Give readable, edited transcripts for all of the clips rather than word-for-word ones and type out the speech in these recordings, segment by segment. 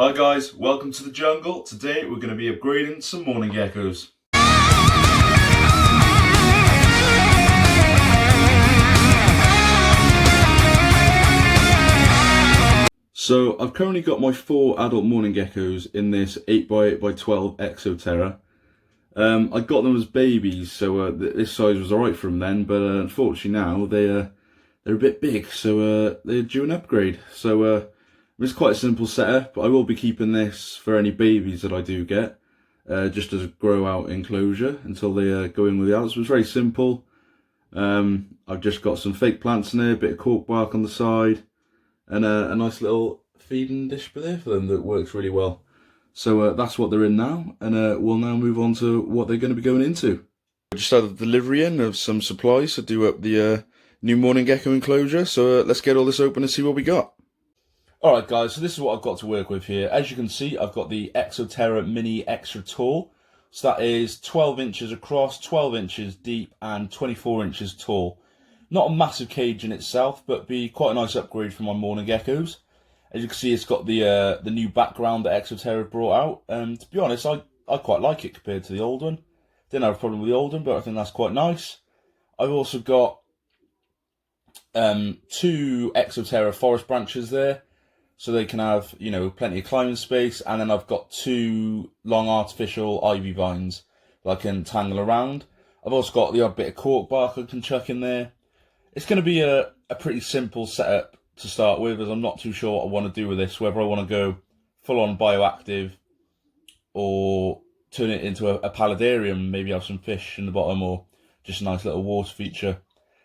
Hi guys, welcome to the jungle. Today we're going to be upgrading some mourning geckos. So I've currently got my 4 adult mourning geckos in this 8x8x12 Exoterra. I got them as babies, so this size was alright for them then, but unfortunately now they're a bit big, so they're due an upgrade. So it's quite a simple setup, but I will be keeping this for any babies that I do get, just as a grow out enclosure until they go in with the adults. So it's very simple. I've just got some fake plants in there, a bit of cork bark on the side, and a nice little feeding dish there for them that works really well. So that's what they're in now, and we'll now move on to what they're going to be going into. I just had a delivery in of some supplies to do up the new mourning gecko enclosure, so let's get all this open and see what we got. Alright guys, so this is what I've got to work with here. As you can see, I've got the Exoterra Mini Extra Tall. So that is 12 inches across, 12 inches deep and 24 inches tall. Not a massive cage in itself, but be quite a nice upgrade for my mourning geckos. As you can see, it's got the new background that Exoterra brought out. And to be honest, I quite like it compared to the old one. Didn't have a problem with the old one, but I think that's quite nice. I've also got 2 Exoterra forest branches there, so they can have, you know, plenty of climbing space. And then I've got 2 long artificial ivy vines that I can tangle around. I've also got the odd bit of cork bark I can chuck in there. It's going to be a pretty simple setup to start with, as I'm not too sure what I want to do with this, whether I want to go full on bioactive or turn it into a paludarium, maybe have some fish in the bottom, or just a nice little water feature.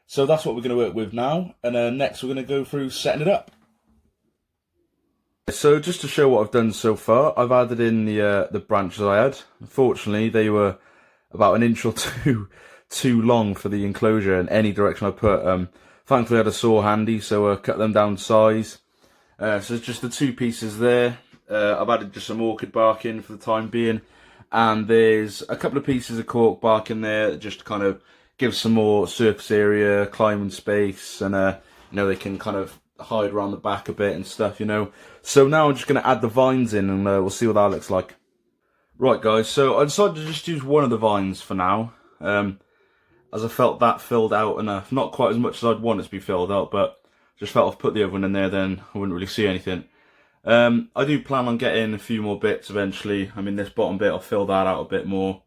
So that's what we're going to work with now, and next we're going to go through setting it up. So just to show what I've done so far, I've added in the branches I had. Unfortunately, they were about an inch or two too long for the enclosure in any direction I put. Thankfully, I had a saw handy, so I cut them down to size. So it's just the 2 pieces there. I've added just some orchid bark in for the time being, and there's a couple of pieces of cork bark in there just to kind of give some more surface area, climbing space, and you know, they can kind of hide around the back a bit and stuff, you know. So now I'm just going to add the vines in, and we'll see what that looks like. Right guys, so I decided to just use one of the vines for now, as I felt that filled out enough. Not quite as much as I'd want it to be filled out, but just felt if I put the other one in there then I wouldn't really see anything. I do plan on getting a few more bits eventually. I mean, this bottom bit, I'll fill that out a bit more.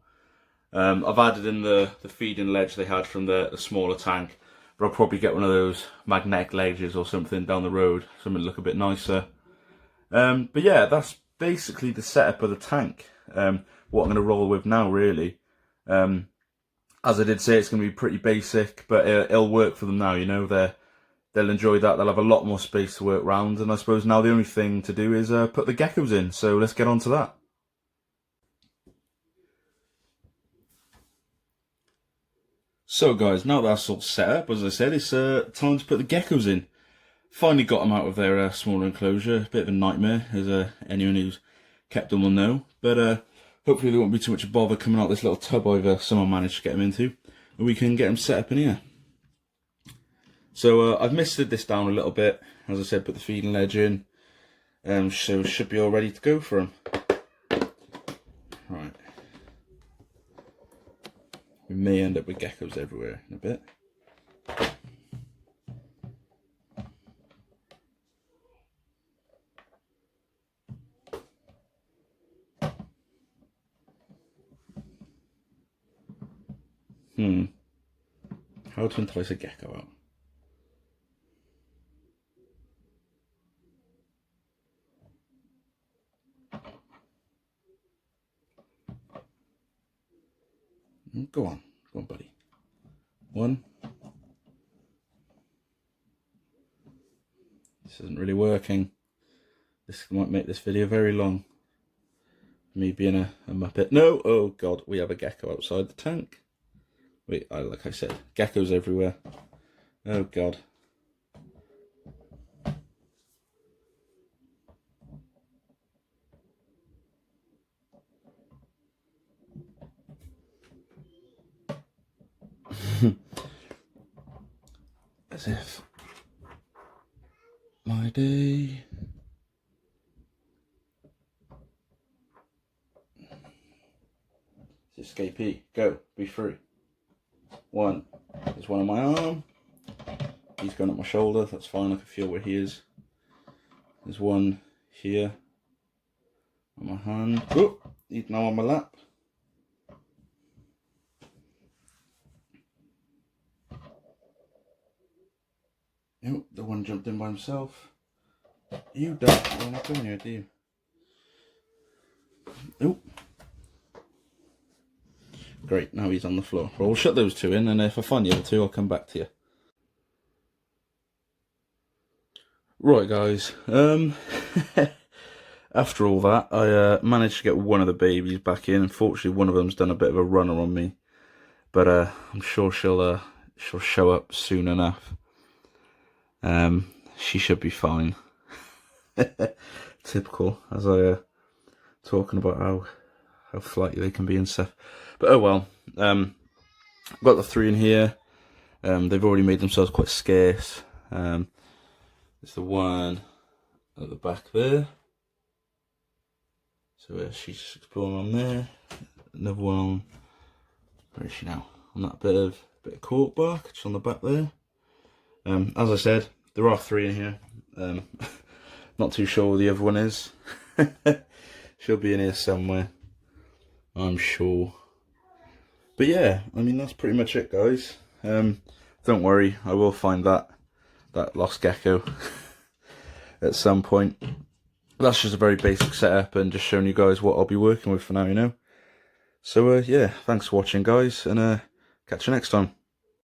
I've added in the feeding ledge they had from the smaller tank, but I'll probably get one of those magnetic ledges or something down the road, something to look a bit nicer. But yeah, that's basically the setup of the tank. What I'm going to roll with now, really. As I did say, it's going to be pretty basic, but it'll work for them now, you know. They'll enjoy that, they'll have a lot more space to work around, and I suppose now the only thing to do is put the geckos in, so let's get on to that. So guys, now that's all set up, as I said, it's time to put the geckos in. Finally got them out of their small enclosure. A bit of a nightmare, as anyone who's kept them will know. But hopefully there won't be too much bother coming out this little tub I've somehow managed to get them into, and we can get them set up in here. So I've misted this down a little bit. As I said, put the feeding ledge in, so it should be all ready to go for them. Right. We may end up with geckos everywhere in a bit. How to entice a gecko out? Go on, buddy. 1. This isn't really working. This might make this video very long. Me being a muppet. No! Oh god, we have a gecko outside the tank. Wait, like I said, geckos everywhere. Oh god. As if my day Escapee, go, be free. One, there's one on my arm. He's going up my shoulder, that's fine, I can feel where he is. There's one here on my hand. Oh, he's now on my lap. Oh, the one jumped in by himself. You don't, you're not going here, do you? Oh. Great, now he's on the floor. Well, we'll shut those two in, and if I find the other two, I'll come back to you. Right, guys. After all that, I managed to get one of the babies back in. Unfortunately, one of them's done a bit of a runner on me, but I'm sure she'll show up soon enough. She should be fine. Typical, as I talking about how flighty they can be and stuff. But oh well. Got the three in here. They've already made themselves quite scarce. There's the one at the back there. So she's exploring on there. Another one on, where is she now? On that bit of cork bark, just on the back there. As I said, there are three in here. Not too sure where the other one is. She'll be in here somewhere, I'm sure. But yeah, I mean, that's pretty much it, guys. Don't worry, I will find that lost gecko at some point. That's just a very basic setup and just showing you guys what I'll be working with for now, you know. So yeah, thanks for watching, guys, and catch you next time.